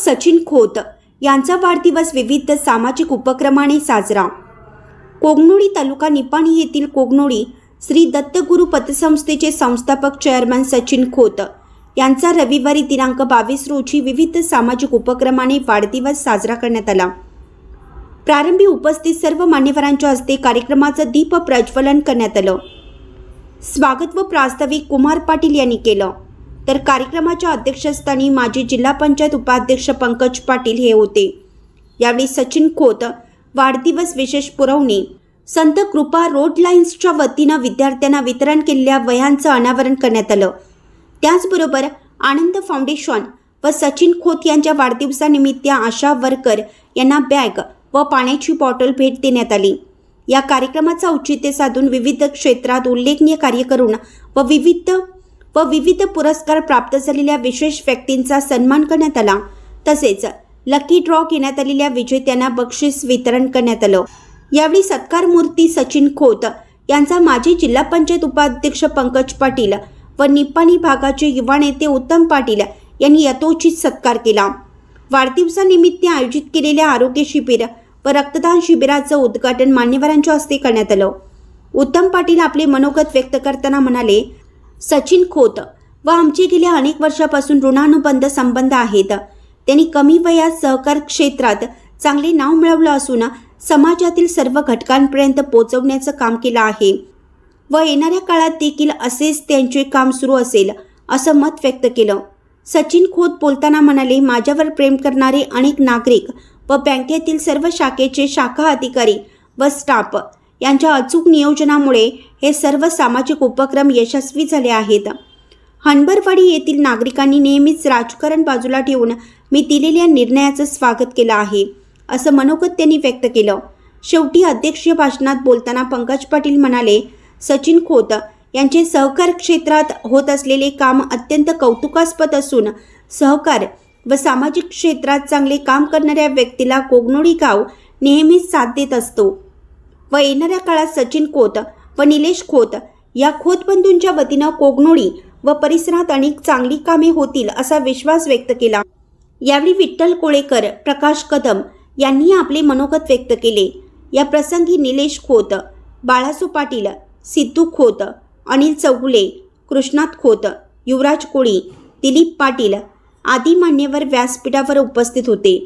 सचिन खोत यांचा वाढदिवस विविध सामाजिक उपक्रमाने साजरा। कोगनोळी तालुका निपाणी येथील कोगनोळी श्री दत्तगुरू पतसंस्थेचे संस्थापक चेअरमन सचिन खोत यांचा रविवारी दिनांक 22 रोजी विविध सामाजिक उपक्रमाने वाढदिवस साजरा करण्यात आला। प्रारंभी उपस्थित सर्व मान्यवरांच्या हस्ते कार्यक्रमाचं दीप प्रज्वलन करण्यात आलं। स्वागत व प्रास्ताविक कुमार पाटील यांनी केलं, तर कार्यक्रमाच्या अध्यक्षस्थानी माजी जिल्हा पंचायत उपाध्यक्ष पंकज पाटील हे होते। यावेळी सचिन खोत वाढदिवस विशेष पुरवणी संत कृपा रोड लाईन्सच्या वतीनं विद्यार्थ्यांना वितरण केलेल्या वह्यांचं अनावरण करण्यात आलं। त्याचबरोबर आनंद फाउंडेशन व सचिन खोत यांच्या वाढदिवसानिमित्त आशा वर्कर यांना बॅग व पाण्याची बॉटल भेट देण्यात आली। या कार्यक्रमाचं औचित्य साधून विविध क्षेत्रात उल्लेखनीय कार्य करून व विविध पुरस्कार प्राप्त झालेल्या विशेष व्यक्तींचा सन्मान करण्यात आला। तसेच लकी ड्रॉ घेण्यात आलेल्या विजेत्यांना बक्षीस वितरण करण्यात आलं। यावेळी सत्कार मूर्ती सचिन खोत यांचा माजी जिल्हा पंचायत उपाध्यक्ष पंकज पाटील व निपाणी भागाचे युवा नेते उत्तम पाटील यांनी यथोचित सत्कार केला। वाढदिवसानिमित्त आयोजित केलेल्या आरोग्य शिबिर व रक्तदान शिबिराचं उद्घाटन मान्यवरांच्या हस्ते करण्यात आलं। उत्तम पाटील आपले मनोगत व्यक्त करताना म्हणाले, सचिन खोत व आमचे गेल्या अनेक वर्षापासून ऋणानुबंध संबंध आहेत। त्यांनी कमी वयात सहकार क्षेत्रात चांगले नाव मिळवलं असून समाजातील सर्व घटकांपर्यंत पोहोचवण्याचं काम केलं आहे व येणाऱ्या काळात देखील असेच त्यांचे काम सुरू असेल असं मत व्यक्त केलं। सचिन खोत बोलताना म्हणाले, माझ्यावर प्रेम करणारे अनेक नागरिक व बँकेतील सर्व शाखेचे शाखा अधिकारी व स्टाफ यांच्या अचूक नियोजनामुळे हे सर्व सामाजिक उपक्रम यशस्वी झाले आहेत। हनबरवाडी येथील नागरिकांनी नेहमीच राजकारण बाजूला ठेवून मी दिलेल्या निर्णयाचं स्वागत केलं आहे असं मनोगत त्यांनी व्यक्त केलं। शेवटी अध्यक्षीय भाषणात बोलताना पंकज पाटील म्हणाले, सचिन खोत यांचे सहकार क्षेत्रात होत असलेले काम अत्यंत कौतुकास्पद असून सहकार व सामाजिक क्षेत्रात चांगले काम करणाऱ्या व्यक्तीला कोगनोळी गाव नेहमीच साथ देत असतो व येणाऱ्या काळात सचिन खोत व निलेश खोत या खोत बंधूंच्या वतीनं कोगनोळी व परिसरात अनेक चांगली कामे होतील असा विश्वास व्यक्त केला। यावेळी विठ्ठल कोळेकर, प्रकाश कदम यांनी आपले मनोगत व्यक्त केले। या प्रसंगी निलेश खोत, बाळासू पाटील, सिद्धू खोत, अनिल चौगुले, कृष्णात खोत, युवराज कोळी, दिलीप पाटील आदी मान्यवर व्यासपीठावर उपस्थित होते।